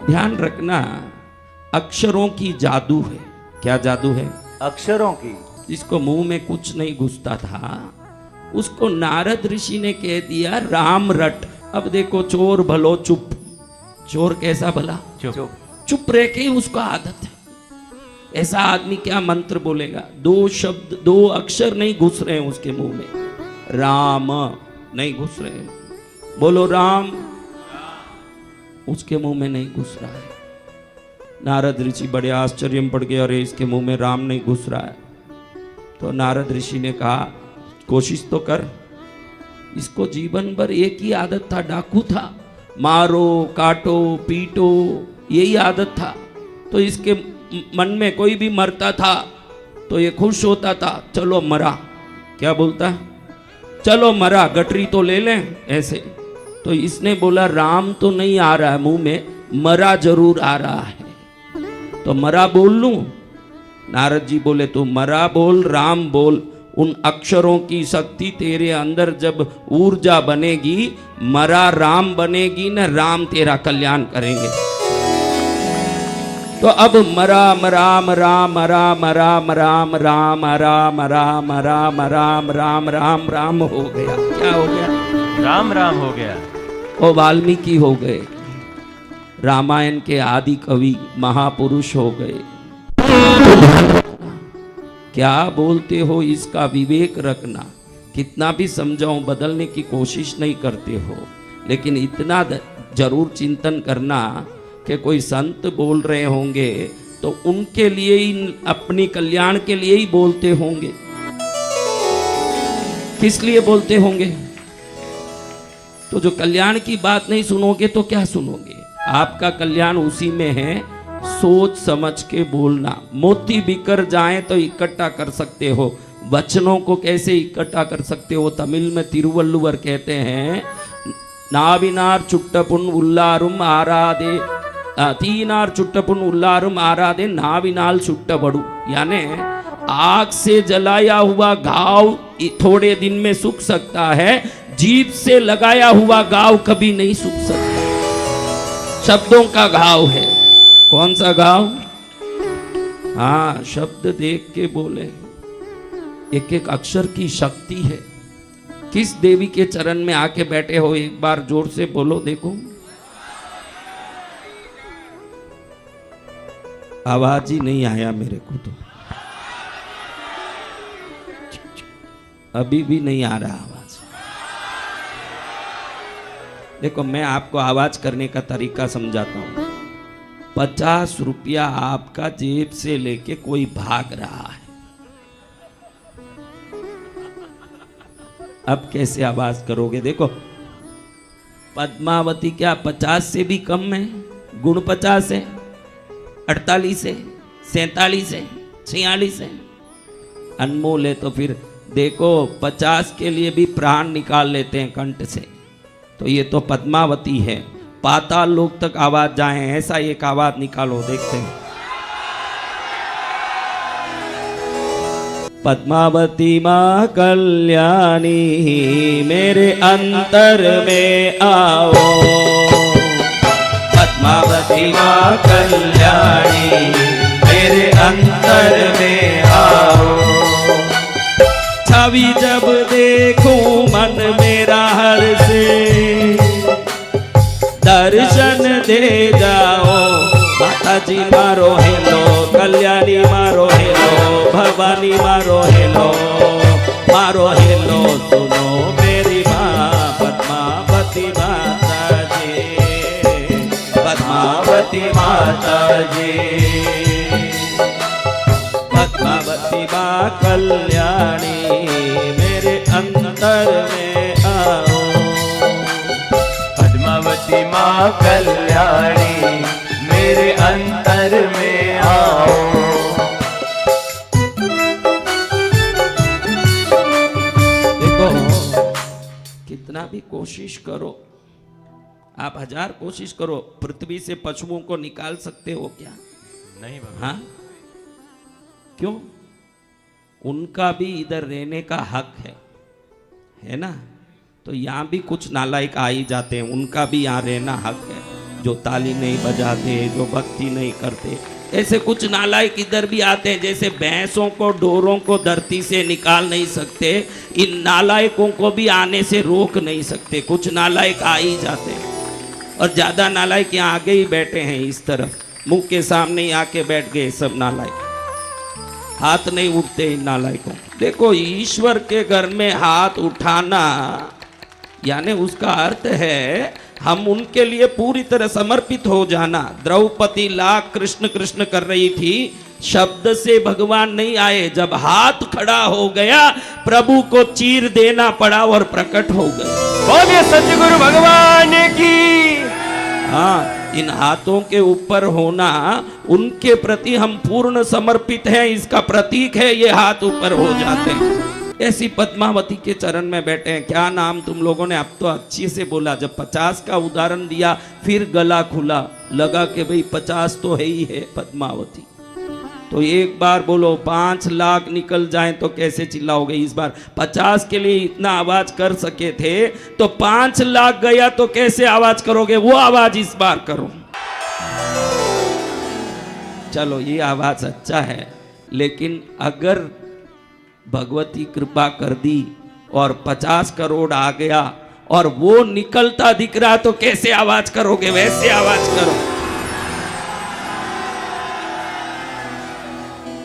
ध्यान रखना, अक्षरों की जादू है। क्या जादू है? अक्षरों की। जिसको मुंह में कुछ नहीं घुसता था उसको नारद ऋषि ने कह दिया राम रट। अब देखो, चोर भलो चुप। चोर कैसा भला? चुप। चुप रह के उसका आदत है। ऐसा आदमी क्या मंत्र बोलेगा? दो शब्द, दो अक्षर नहीं घुस रहे हैं उसके मुंह में, राम नहीं घुस रहे हैं। बोलो राम, उसके मुंह में नहीं घुस रहा है। नारद ऋषि बड़े आश्चर्य में पड़ गए, अरे इसके मुंह में राम नहीं घुस रहा है। तो नारद ऋषि ने कहा कोशिश तो कर। इसको जीवन भर एक ही आदत था, डाकू था, मारो काटो पीटो, यही आदत था। तो इसके मन में कोई भी मरता था तो ये खुश होता था, चलो मरा। क्या बोलता? चलो मरा, गटरी तो ले लें ऐसे। तो इसने बोला राम तो नहीं आ रहा है मुंह में, मरा जरूर आ रहा है, तो मरा बोल लूं। नारद जी बोले तू मरा बोल, राम बोल। उन अक्षरों की शक्ति तेरे अंदर जब ऊर्जा बनेगी, मरा राम बनेगी न, राम तेरा कल्याण करेंगे। तो अब राम राम राम राम राम राम राम राम राम राम राम राम राम राम हो गया। क्या हो गया? राम राम हो गया। वो वाल्मीकि हो गए, रामायण के आदि कवि महापुरुष हो गए। क्या बोलते हो इसका विवेक रखना। कितना भी समझाऊं बदलने की कोशिश नहीं करते हो, लेकिन इतना जरूर चिंतन करना कि कोई संत बोल रहे होंगे तो उनके लिए ही, अपनी कल्याण के लिए ही बोलते होंगे। किस लिए बोलते होंगे? तो जो कल्याण की बात नहीं सुनोगे तो क्या सुनोगे? आपका कल्याण उसी में है, सोच समझ के बोलना। मोती बिखर जाए तो इकट्ठा कर सकते हो, वचनों को कैसे इकट्ठा कर सकते हो? तमिल में तिरुवल्लुवर कहते हैं, नाविनार चुट्टपुन उल्लारुम आराधे, तीनार चुट्टपुन उल्लारुम आराधे नाविनाल चुट्टबड़ू। यानी आग से जलाया हुआ घाव थोड़े दिन में सूख सकता है, जीभ से लगाया हुआ घाव कभी नहीं सूख सकता। शब्दों का घाव है। कौन सा घाव? हाँ, शब्द देख के बोले। एक एक अक्षर की शक्ति है। किस देवी के चरण में आके बैठे हो, एक बार जोर से बोलो देखो। आवाज ही नहीं आया मेरे को तो, अभी भी नहीं आ रहा आवाज। देखो मैं आपको आवाज करने का तरीका समझाता हूं। 50 रुपया आपका जेब से लेके कोई भाग रहा है, अब कैसे आवाज करोगे? देखो पद्मावती क्या 50 से भी कम है? गुण 50 है, 48 है, 47 है, 46 है, अनमोल है। तो फिर देखो 50 के लिए भी प्राण निकाल लेते हैं कंठ से, तो ये तो पद्मावती है। पाताल लोक तक आवाज जाए ऐसा एक आवाज निकालो, देखते हैं। पद्मावती माँ कल्याणी मेरे अंतर में आओ, पद्मावती माँ कल्याणी मेरे अंतर में आओ। छवि जब देखूं मन मेरा हर्षे, दर्शन दे जाओ। माता जी मारो हेलो, कल्याणी मारो हेलो, भवानी मारो हेलो, मारो हेलो सुनो मेरी माँ पद्मावती माता जी, पद्मावती माता जी, पद्मावती माँ कल्याणी मेरे अंतर में आओ, पद्मावती माँ कल्याणी मेरे अंतर में आओ। देखो कितना भी कोशिश करो, आप 1000 कोशिश करो, पृथ्वी से पशुओं को निकाल सकते हो क्या? नहीं बाबा। हाँ, क्यों? उनका भी इधर रहने का हक है ना? तो यहाँ भी कुछ नालायक आ ही जाते हैं, उनका भी यहाँ रहना हक है। जो ताली नहीं बजाते, जो भक्ति नहीं करते। ऐसे कुछ नालायक इधर भी आते हैं, जैसे भैंसों को ढोरों को धरती से निकाल नहीं सकते, इन नालायकों को भी आने से रोक नहीं सकते। कुछ नालायक आ ही जाते हैं और ज़्यादा नालायक यहाँ आगे ही बैठे हैं, इस तरफ मुंह के सामने ही आके बैठ गए सब नालायक। हाथ नहीं उठते इन नालायकों। देखो, ईश्वर के घर में हाथ उठाना यानी उसका अर्थ है हम उनके लिए पूरी तरह समर्पित हो जाना। द्रौपदी लाख कृष्ण कृष्ण कर रही थी, शब्द से भगवान नहीं आए, जब हाथ खड़ा हो गया प्रभु को चीर देना पड़ा और प्रकट हो गए। बोलिए सतगुरु भगवान की। हाँ, इन हाथों के ऊपर होना, उनके प्रति हम पूर्ण समर्पित हैं, इसका प्रतीक है ये हाथ ऊपर हो जाते हैं। ऐसी पद्मावती के चरण में बैठे हैं। क्या नाम तुम लोगों ने अब तो अच्छे से बोला, जब 50 का उदाहरण दिया फिर गला खुला, लगा कि भाई 50 तो है ही है पद्मावती। तो एक बार बोलो 5 लाख निकल जाएं तो कैसे चिल्लाओगे। इस बार 50 के लिए इतना आवाज कर सके थे, तो 5 लाख गया तो कैसे आवाज करोगे, वो आवाज इस बार करो। चलो ये आवाज अच्छा है, लेकिन अगर भगवती कृपा कर दी और 50 करोड़ आ गया और वो निकलता दिख रहा तो कैसे आवाज करोगे, वैसे आवाज करो।